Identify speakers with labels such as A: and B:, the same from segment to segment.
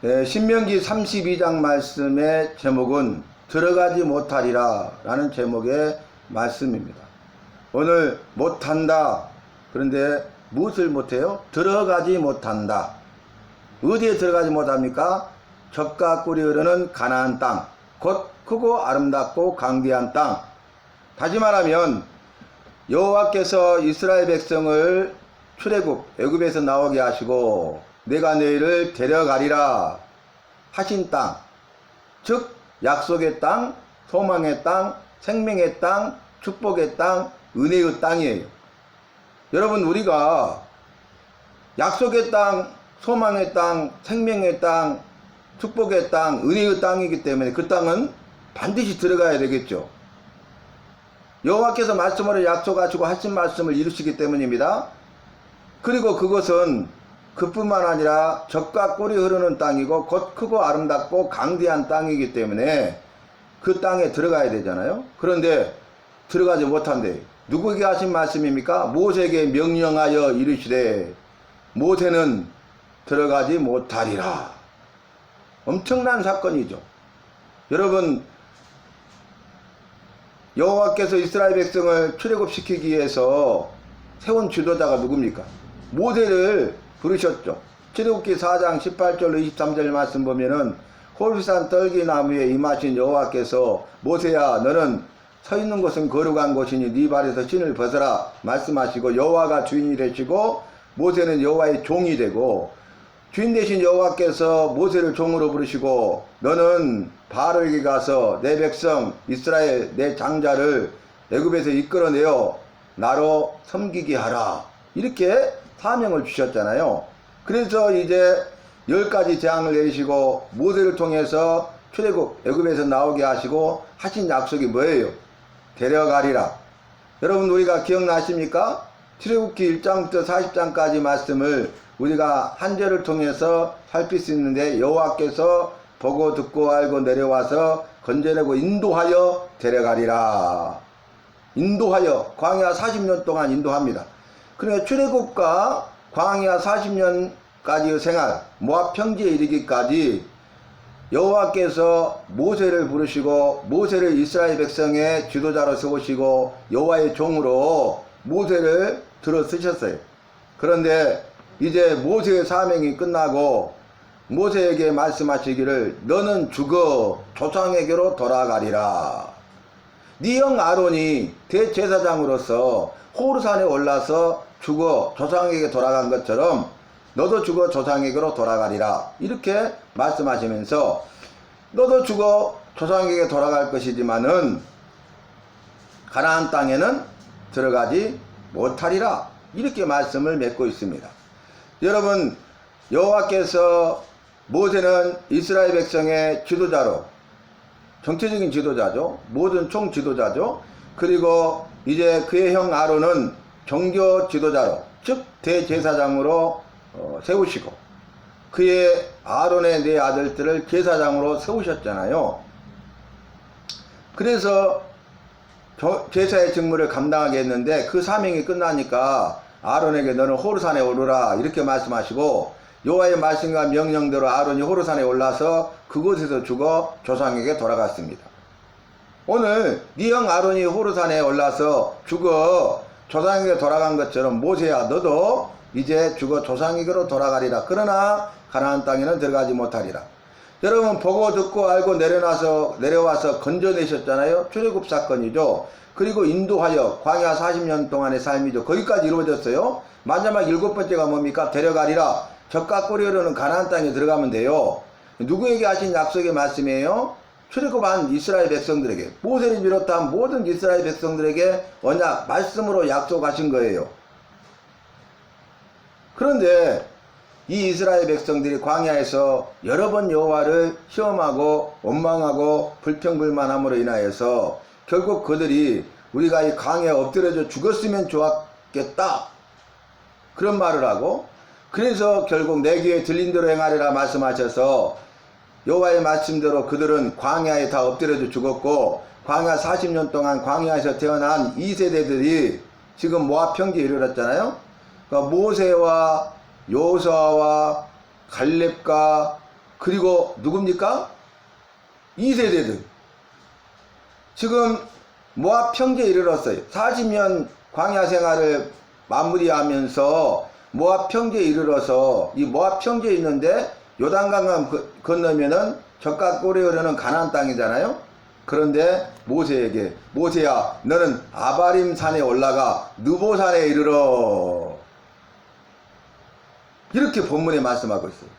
A: 신명기 32장 말씀의 제목은 들어가지 못하리라 라는 제목의 말씀입니다. 오늘 못한다. 그런데 무엇을 못해요? 들어가지 못한다. 어디에 들어가지 못합니까? 젖과 꿀이 흐르는 가나안 땅, 곧 크고 아름답고 강대한 땅. 다시 말하면 여호와께서 이스라엘 백성을 출애굽 애굽에서 나오게 하시고 내가 너희를 데려가리라 하신 땅, 즉 약속의 땅, 소망의 땅, 생명의 땅, 축복의 땅, 은혜의 땅이에요. 여러분, 우리가 약속의 땅, 소망의 땅, 생명의 땅, 축복의 땅, 은혜의 땅이기 때문에 그 땅은 반드시 들어가야 되겠죠. 여호와께서 말씀으로 약속하시고 하신 말씀을 이루시기 때문입니다. 그리고 그것은 그뿐만 아니라 젖과 꿀이 흐르는 땅이고 곧 크고 아름답고 강대한 땅이기 때문에 그 땅에 들어가야 되잖아요. 그런데 들어가지 못한대. 누구에게 하신 말씀입니까? 모세에게 명령하여 이르시되 모세는 들어가지 못하리라. 엄청난 사건이죠. 여러분, 여호와께서 이스라엘 백성을 출애굽시키기 위해서 세운 지도자가 누굽니까? 모세를 부르셨죠. 출애굽기 4장 18절로 23절 말씀 보면은 호르산 떨기나무에 임하신 여호와께서 모세야 너는 서 있는 곳은 거룩한 곳이니 네 발에서 신을 벗어라 말씀하시고 여호와가 주인이 되시고 모세는 여호와의 종이 되고 주인 되신 여호와께서 모세를 종으로 부르시고 너는 바로에게 가서 내 백성 이스라엘 내 장자를 애굽에서 이끌어내어 나로 섬기게 하라 이렇게 사명을 주셨잖아요. 그래서 이제 10가지 재앙을 내리시고 모세를 통해서 출애굽 애굽에서 나오게 하시고 하신 약속이 뭐예요? 데려가리라. 여러분, 우리가 기억나십니까? 출애굽기 1장부터 40장까지 말씀을 우리가 한 절을 통해서 살필 수 있는데 여호와께서 보고 듣고 알고 내려와서 건져내고 인도하여 데려가리라. 인도하여 광야 40년 동안 인도합니다. 그러니까 출애굽과 광야 40년까지의 생활, 모압 평지에 이르기까지 여호와께서 모세를 부르시고 모세를 이스라엘 백성의 지도자로 세우시고 여호와의 종으로 모세를 들어 쓰셨어요. 그런데 이제 모세의 사명이 끝나고 모세에게 말씀하시기를 너는 죽어 조상에게로 돌아가리라. 네 형 아론이 대제사장으로서 호르산에 올라서 죽어 조상에게 돌아간 것처럼 너도 죽어 조상에게로 돌아가리라 이렇게 말씀하시면서 너도 죽어 조상에게 돌아갈 것이지만은 가나안 땅에는 들어가지 못하리라 이렇게 말씀을 맺고 있습니다. 여러분, 여호와께서 모세는 이스라엘 백성의 지도자로, 정치적인 지도자죠. 모든 총 지도자죠. 그리고 이제 그의 형 아론은 종교 지도자로, 즉 대제사장으로 세우시고 그의 아론의 네 아들들을 제사장으로 세우셨잖아요. 그래서 제사의 직무를 감당하게 했는데 그 사명이 끝나니까 아론에게 너는 호르산에 오르라 이렇게 말씀하시고 여호와의 말씀과 명령대로 아론이 호르산에 올라서 그곳에서 죽어 조상에게 돌아갔습니다. 오늘 네 형 아론이 호르산에 올라서 죽어 조상에게 돌아간 것처럼 모세야 너도 이제 죽어 조상에게로 돌아가리라. 그러나 가나안 땅에는 들어가지 못하리라. 여러분, 보고 듣고 알고 내려와서 건져내셨잖아요. 출애굽 사건이죠. 그리고 인도하여 광야 40년 동안의 삶이죠. 거기까지 이루어졌어요. 마지막 7번째가 뭡니까? 데려가리라. 젖과 꿀이 흐르는 가나안 땅에 들어가면 돼요. 누구에게 하신 약속의 말씀이에요? 출애굽한 이스라엘 백성들에게, 모세를 비롯한 모든 이스라엘 백성들에게 언약, 말씀으로 약속하신 거예요. 그런데 이 이스라엘 백성들이 광야에서 여러 번 여호와를 시험하고 원망하고 불평불만함으로 인하여서 결국 그들이 우리가 이 광야에 엎드려져 죽었으면 좋았겠다 그런 말을 하고, 그래서 결국 내 귀에 들린 대로 행하리라 말씀하셔서 여호와의 말씀대로 그들은 광야에 다 엎드려져 죽었고 광야 40년 동안 광야에서 태어난 2세대들이 지금 모압 평지에 이르렀잖아요. 그러니까 모세와 요수아와 갈렙과 그리고 누굽니까? 2세대들. 지금 모압 평지에 이르렀어요. 40년 광야 생활을 마무리하면서 모압 평지에 이르러서 이 모압 평지에 있는데 요단강 건너면은 적과 꼴에 흐르는 가나안 땅이잖아요. 그런데 모세에게 모세야 너는 아바림 산에 올라가 느보 산에 이르러 이렇게 본문에 말씀하고 있어요.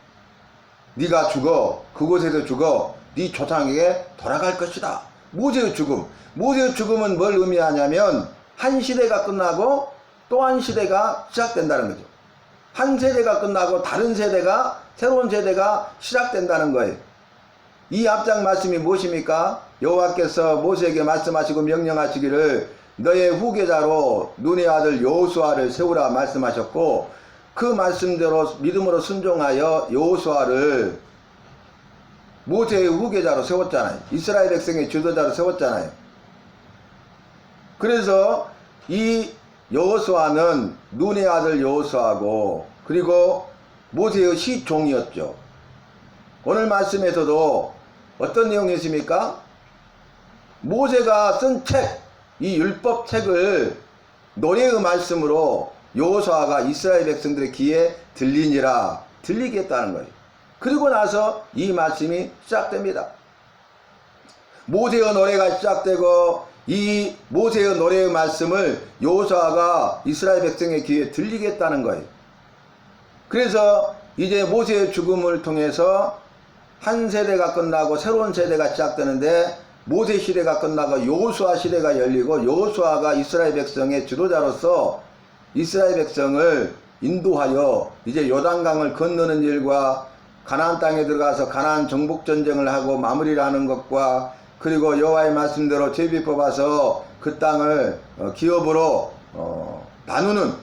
A: 네가 죽어 그곳에서 죽어 네 조상에게 돌아갈 것이다. 모세의 죽음. 모세의 죽음은 뭘 의미하냐면 한 시대가 끝나고 또 한 시대가 시작된다는 거죠. 한 세대가 끝나고 다른 세대가 새로운 세대가 시작된다는 거예요. 이 앞장 말씀이 무엇입니까? 여호와께서 모세에게 말씀하시고 명령하시기를 너의 후계자로 눈의 아들 여호수아를 세우라 말씀하셨고 그 말씀대로 믿음으로 순종하여 여호수아를 모세의 후계자로 세웠잖아요. 이스라엘 백성의 지도자로 세웠잖아요. 그래서 이 여호수아는 눈의 아들 여호수아고 그리고 모세의 시종이었죠. 오늘 말씀에서도 어떤 내용이 있습니까? 모세가 쓴 책, 이 율법 책을 노래의 말씀으로 여호수아가 이스라엘 백성들의 귀에 들리니라 들리게 했다는 거예요. 그리고 나서 이 말씀이 시작됩니다. 모세의 노래가 시작되고 이 모세의 노래의 말씀을 여호수아가 이스라엘 백성의 귀에 들리게 했다는 거예요. 그래서 이제 모세의 죽음을 통해서 한 세대가 끝나고 새로운 세대가 시작되는데 모세 시대가 끝나고 여호수아 시대가 열리고 여호수아가 이스라엘 백성의 지도자로서 이스라엘 백성을 인도하여 이제 요단강을 건너는 일과 가나안 땅에 들어가서 가나안 정복 전쟁을 하고 마무리를 하는 것과 그리고 여호와의 말씀대로 제비 뽑아서 그 땅을 기업으로 나누는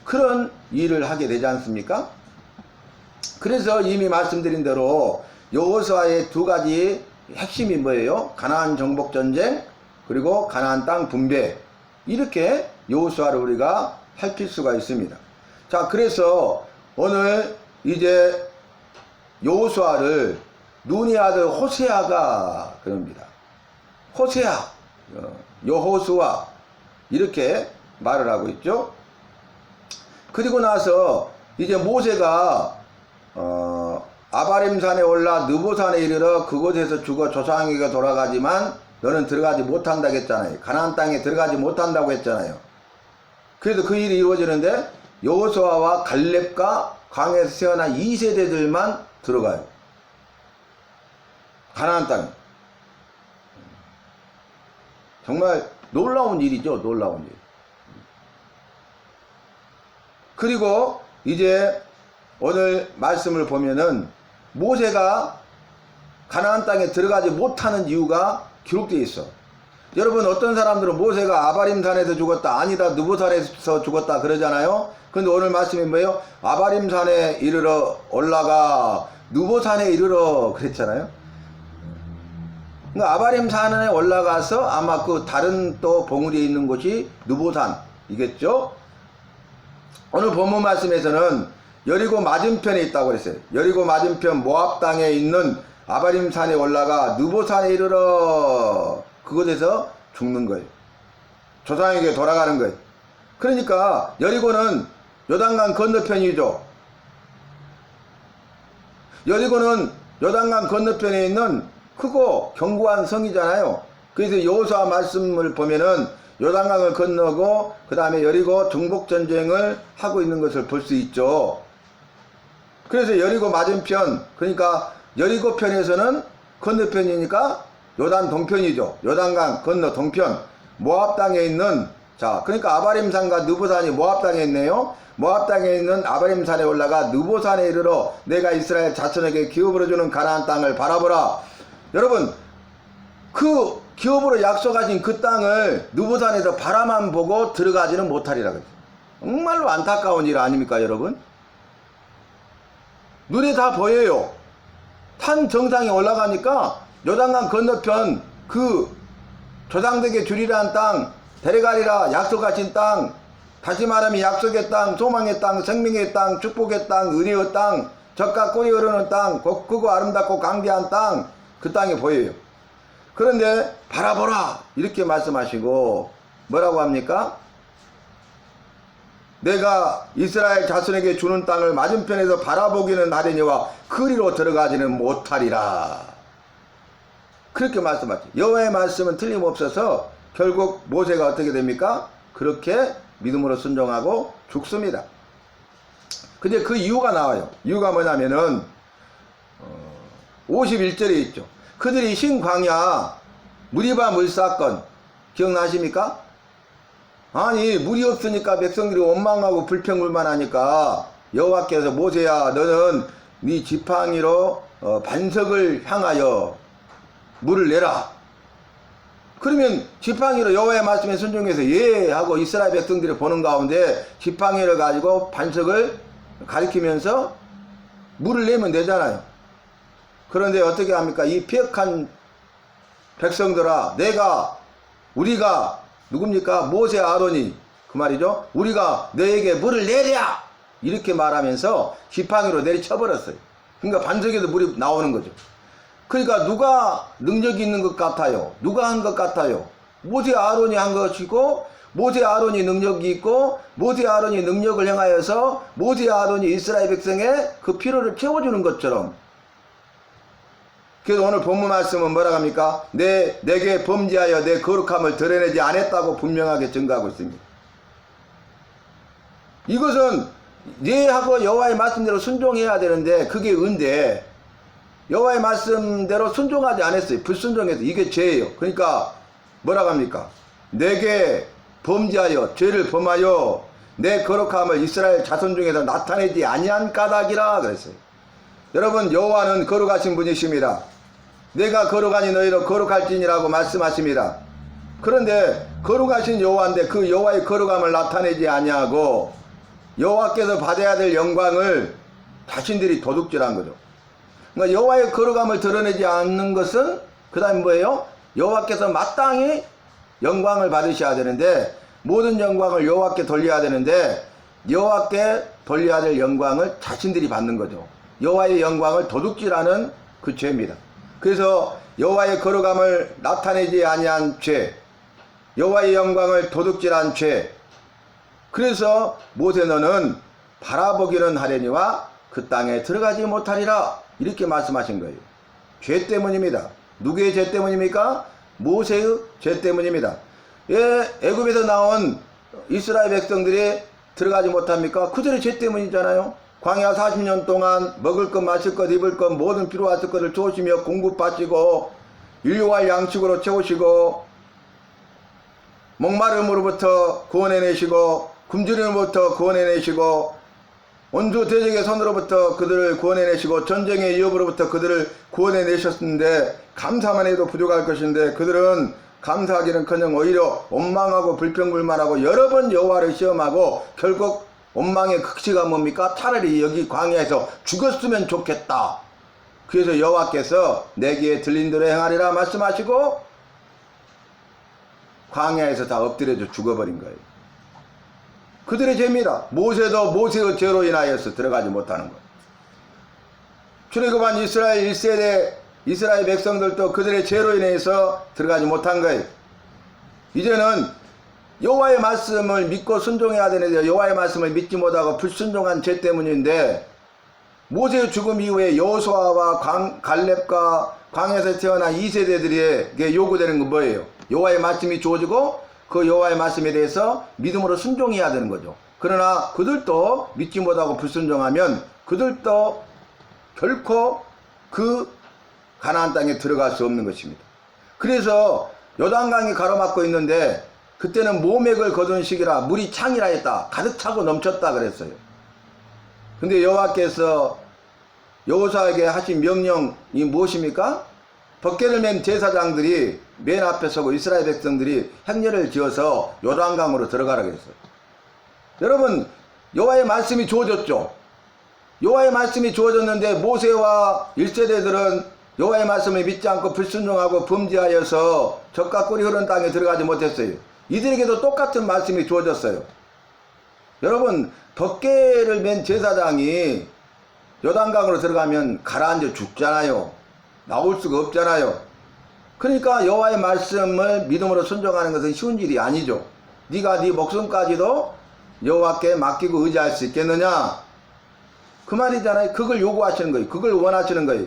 A: 그런 일을 하게 되지 않습니까? 그래서 이미 말씀드린 대로 여호수아의 두 가지 핵심이 뭐예요? 가나안 정복 전쟁 그리고 가나안 땅 분배 이렇게 여호수아를 우리가 살필 수가 있습니다. 자, 그래서 오늘 이제 여호수아를 눈의 아들 호세아가 그럽니다. 호세아, 여호수아 이렇게 말을 하고 있죠. 그리고 나서 이제 모세가 아바림산에 올라 느보산에 이르러 그곳에서 죽어 조상에게 돌아가지만 너는 들어가지 못한다고 했잖아요. 가나안 땅에 들어가지 못한다고 했잖아요. 그래서 그 일이 이루어지는데 여호수아와 갈렙과 광야에서 태어난 2세대들만 들어가요. 가나안 땅에. 정말 놀라운 일이죠. 놀라운 일. 그리고 이제 오늘 말씀을 보면은 모세가 가나안 땅에 들어가지 못하는 이유가 기록되어 있어. 여러분 어떤 사람들은 모세가 아바림산에서 죽었다 아니다 느보산에서 죽었다 그러잖아요. 근데 오늘 말씀이 뭐예요? 아바림산에 이르러 올라가 느보산에 이르러 그랬잖아요. 그러니까 아바림산에 올라가서 아마 그 다른 또 봉우리에 있는 곳이 느보산이겠죠. 오늘 본문 말씀에서는 여리고 맞은편에 있다고 그랬어요. 여리고 맞은편 모압 땅에 있는 아바림산에 올라가 느보산에 이르러 그곳에서 죽는 거예요. 조상에게 돌아가는 거예요. 그러니까 여리고는 요단강 건너편이죠. 여리고는 요단강 건너편에 있는 크고 견고한 성이잖아요. 그래서 여호수아 말씀을 보면은 요단강을 건너고 그 다음에 여리고 정복전쟁을 하고 있는 것을 볼 수 있죠. 그래서 여리고 맞은편, 그러니까 여리고 편에서는 건너편이니까 요단 동편이죠. 요단강 건너 동편 모압 땅에 있는 자 그러니까 아바림산과 느보산이 모압 땅에 있네요. 모압 땅에 있는 아바림산에 올라가 느보산에 이르러 내가 이스라엘 자손에게 기업으로 주는 가나안 땅을 바라보라. 여러분 그 기업으로 약속하신 그 땅을 느보산에서 바라만 보고 들어가지는 못하리라 그랬어요. 정말로 안타까운 일 아닙니까 여러분? 눈에 다 보여요. 산 정상에 올라가니까 요단강 건너편 그 조상들에게 주리라는 땅, 데려가리라 약속하신 땅, 다시 말하면 약속의 땅, 소망의 땅, 생명의 땅, 축복의 땅, 은혜의 땅, 젖과 꿀이 흐르는 땅, 크고 아름답고 강대한 땅, 그 땅이 보여요. 그런데 바라보라 이렇게 말씀하시고 뭐라고 합니까? 내가 이스라엘 자손에게 주는 땅을 맞은편에서 바라보기는 하려니와 그리로 들어가지는 못하리라. 그렇게 말씀하죠. 여호와의 말씀은 틀림없어서 결국 모세가 어떻게 됩니까? 그렇게 믿음으로 순종하고 죽습니다. 근데 그 이유가 나와요. 이유가 뭐냐면은 51절에 있죠. 그들이 신 광야 무리바 물사건 기억나십니까? 아니 물이 없으니까 백성들이 원망하고 불평불만하니까 여호와께서 모세야 너는 네 지팡이로 반석을 향하여 물을 내라. 그러면 지팡이로 여호와의 말씀에 순종해서 예 하고 이스라엘 백성들이 보는 가운데 지팡이를 가지고 반석을 가리키면서 물을 내면 되잖아요. 그런데 어떻게 합니까? 이 피역한 백성들아 우리가 누굽니까? 모세 아론이 그 말이죠. 우리가 너에게 물을 내랴 이렇게 말하면서 지팡이로 내리쳐버렸어요. 그러니까 반석에도 물이 나오는 거죠. 그러니까 누가 능력이 있는 것 같아요? 누가 한 것 같아요? 모세 아론이 한 것이고 모세 아론이 능력이 있고 모세 아론이 능력을 행하여서 모세 아론이 이스라엘 백성의 그 필요를 채워주는 것처럼. 그래서 오늘 본문 말씀은 뭐라고 합니까? 내게 범죄하여 내 거룩함을 드러내지 않았다고 분명하게 증거하고 있습니다. 이것은 예하고 여호와의 말씀대로 순종해야 되는데 그게 은데 여호와의 말씀대로 순종하지 않았어요. 불순종해서 이게 죄예요. 그러니까 뭐라고 합니까? 내게 범죄하여 죄를 범하여 내 거룩함을 이스라엘 자손 중에서 나타내지 아니한 까닭이라 그랬어요. 여러분 여호와는 거룩하신 분이십니다. 내가 거룩하니 너희로 거룩할지니라고 말씀하십니다. 그런데 거룩하신 여호와인데 그 여호와의 거룩함을 나타내지 아니하고 여호와께서 받아야 될 영광을 자신들이 도둑질한 거죠. 그러니까 여호와의 거룩함을 드러내지 않는 것은 그 다음에 뭐예요? 여호와께서 마땅히 영광을 받으셔야 되는데 모든 영광을 여호와께 돌려야 되는데 여호와께 돌려야 될 영광을 자신들이 받는 거죠. 여호와의 영광을 도둑질하는 그 죄입니다. 그래서 여호와의 거룩함을 나타내지 아니한 죄, 여호와의 영광을 도둑질한 죄. 그래서 모세 너는 바라보기는 하려니와 그 땅에 들어가지 못하리라 이렇게 말씀하신 거예요. 죄 때문입니다. 누구의 죄 때문입니까? 모세의 죄 때문입니다. 예, 애굽에서 나온 이스라엘 백성들이 들어가지 못합니까? 그들의 죄 때문이잖아요. 광야 40년 동안 먹을 것, 마실 것, 입을 것, 모든 필요하실 것을 주시며 공급하시고 일용할 양식으로 채우시고 목마름으로부터 구원해내시고 굶주림으로부터 구원해내시고 원수 대적의 손으로부터 그들을 구원해내시고 전쟁의 위협으로부터 그들을 구원해내셨는데 감사만 해도 부족할 것인데 그들은 감사하기는커녕 오히려 원망하고 불평불만하고 여러 번 여호와를 시험하고 결국 원망의 극치가 뭡니까? 차라리 여기 광야에서 죽었으면 좋겠다. 그래서 여호와께서 내게 들린 대로 행하리라 말씀하시고 광야에서 다 엎드려져 죽어버린 거예요. 그들의 죄입니다. 모세도 모세의 죄로 인하여서 들어가지 못하는 것. 출애굽한 이스라엘 1세대 이스라엘 백성들도 그들의 죄로 인해서 들어가지 못한 거예요. 이제는 여호와의 말씀을 믿고 순종해야 되는데 여호와의 말씀을 믿지 못하고 불순종한 죄 때문인데 모세의 죽음 이후에 여호수아와 갈렙과 광야에서 태어난 2세대들에게 요구되는 건 뭐예요? 여호와의 말씀이 주어지고 그 여호와의 말씀에 대해서 믿음으로 순종해야 되는 거죠. 그러나 그들도 믿지 못하고 불순종하면 그들도 결코 그 가나안 땅에 들어갈 수 없는 것입니다. 그래서 요단강이 가로막고 있는데 그때는 모맥을 거둔 시기라 물이 창이라 했다. 가득 차고 넘쳤다 그랬어요. 근데 여호와께서 여호수아에게 하신 명령이 무엇입니까? 벗개를 맨 제사장들이 맨 앞에 서고 이스라엘 백성들이 행렬을 지어서 요단강으로 들어가라 그랬어요. 여러분 여호와의 말씀이 주어졌죠. 여호와의 말씀이 주어졌는데 모세와 1세대들은 여호와의 말씀을 믿지 않고 불순종하고 범죄하여서 젖과 꿀이 흐르는 땅에 들어가지 못했어요. 이들에게도 똑같은 말씀이 주어졌어요. 여러분 벗개를 맨 제사장이 요단강으로 들어가면 가라앉아 죽잖아요. 나올 수가 없잖아요. 그러니까 여호와의 말씀을 믿음으로 순종하는 것은 쉬운 일이 아니죠. 네가 네 목숨까지도 여호와께 맡기고 의지할 수 있겠느냐? 그 말이잖아요. 그걸 요구하시는 거예요. 그걸 원하시는 거예요.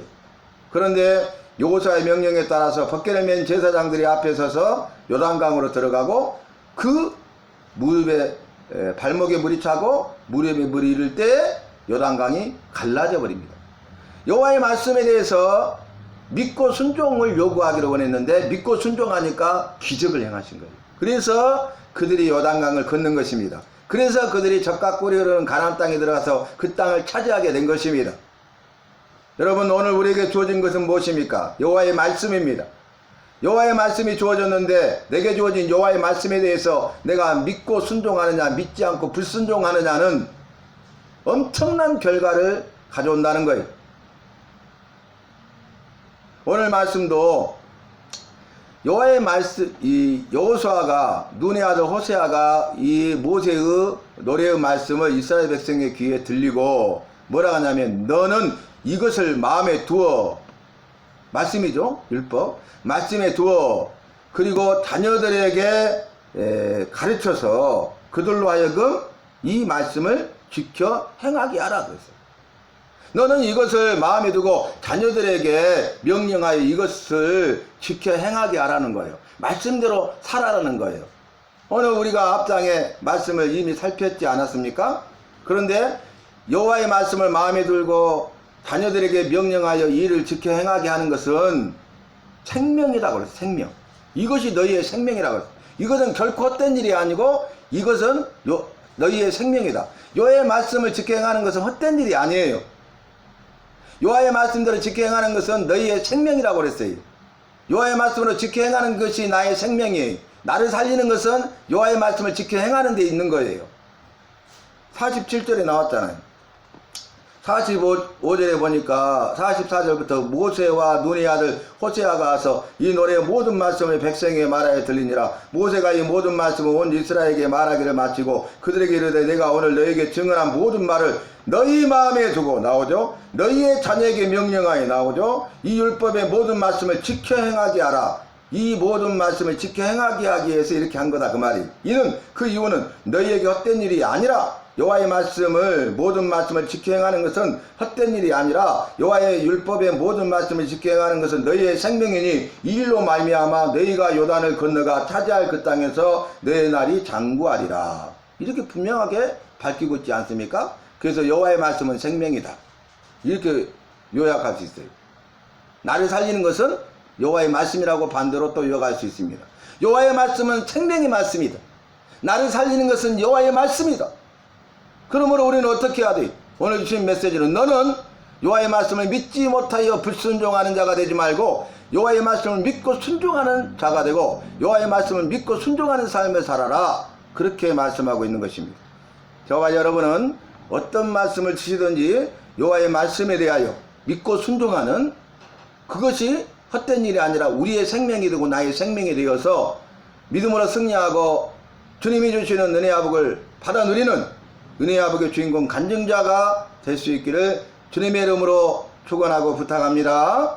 A: 그런데 여호수아의 명령에 따라서 벗개를 맨 제사장들이 앞에 서서 요단강으로 들어가고 그 무릎에 발목에 물이 차고 무릎에 물이 이를 때 요단강이 갈라져 버립니다. 여호와의 말씀에 대해서 믿고 순종을 요구하기로 원했는데 믿고 순종하니까 기적을 행하신 거예요. 그래서 그들이 요단강을 건넌 것입니다. 그래서 그들이 젖과 꿀이 흐르는 가나안 땅에 들어가서 그 땅을 차지하게 된 것입니다. 여러분, 오늘 우리에게 주어진 것은 무엇입니까? 여호와의 말씀입니다. 여호와의 말씀이 주어졌는데 내게 주어진 여호와의 말씀에 대해서 내가 믿고 순종하느냐 믿지 않고 불순종하느냐는 엄청난 결과를 가져온다는 거예요. 오늘 말씀도 여호와의 말씀, 이 여호수아가 눈의 아들 호세아가 이 모세의 노래의 말씀을 이스라엘 백성의 귀에 들리고 뭐라 하냐면 너는 이것을 마음에 두어, 말씀이죠, 율법 말씀에 두어 그리고 자녀들에게 가르쳐서 그들로 하여금 이 말씀을 지켜 행하게 하라 그랬어요. 너는 이것을 마음에 두고 자녀들에게 명령하여 이것을 지켜 행하게 하라는 거예요. 말씀대로 살아라는 거예요. 오늘 우리가 앞장에 말씀을 이미 살폈지 않았습니까? 그런데 여호와의 말씀을 마음에 들고 자녀들에게 명령하여 이 일을 지켜 행하게 하는 것은 생명이라고 그랬어요. 생명. 이것이 너희의 생명이라고 그랬어요. 이것은 결코 헛된 일이 아니고 이것은 너희의 생명이다. 여호와의 말씀을 지켜 행하는 것은 헛된 일이 아니에요. 여호와의 말씀대로 지켜 행하는 것은 너희의 생명이라고 그랬어요. 여호와의 말씀으로 지켜 행하는 것이 나의 생명이에요. 나를 살리는 것은 여호와의 말씀을 지켜 행하는 데 있는 거예요. 47절에 나왔잖아요. 45절에 보니까 44절부터 모세와 눈의 아들 호세아가 와서 이 노래의 모든 말씀을 백성에게 말하여 들리니라. 모세가 이 모든 말씀을 온 이스라엘에게 말하기를 마치고 그들에게 이르되 내가 오늘 너희에게 증언한 모든 말을 너희 마음에 두고 나오죠. 너희의 자녀에게 명령하여 나오죠. 이 율법의 모든 말씀을 지켜 행하게 하라. 이 모든 말씀을 지켜 행하게 하기 위해서 이렇게 한 거다 그 말이. 그 이유는 너희에게 헛된 일이 아니라 여호와의 말씀을 모든 말씀을 지켜 행하는 것은 헛된 일이 아니라 여호와의 율법의 모든 말씀을 지켜 행하는 것은 너희의 생명이니 이 일로 말미암아 너희가 요단을 건너가 차지할 그 땅에서 너희 날이 장구하리라. 이렇게 분명하게 밝히고 있지 않습니까? 그래서 여호와의 말씀은 생명이다. 이렇게 요약할 수 있어요. 나를 살리는 것은 여호와의 말씀이라고 반대로 또 요약할 수 있습니다. 여호와의 말씀은 생명의 말씀이다. 나를 살리는 것은 여호와의 말씀이다. 그러므로 우리는 어떻게 해야 돼? 오늘 주신 메시지는 너는 여호와의 말씀을 믿지 못하여 불순종하는 자가 되지 말고 여호와의 말씀을 믿고 순종하는 자가 되고 여호와의 말씀을 믿고 순종하는 삶을 살아라. 그렇게 말씀하고 있는 것입니다. 저와 여러분은 어떤 말씀을 주시든지 여호와의 말씀에 대하여 믿고 순종하는 그것이 헛된 일이 아니라 우리의 생명이 되고 나의 생명이 되어서 믿음으로 승리하고 주님이 주시는 은혜의 아복을 받아 누리는 은혜의 아복의 주인공 간증자가 될 수 있기를 주님의 이름으로 축원하고 부탁합니다.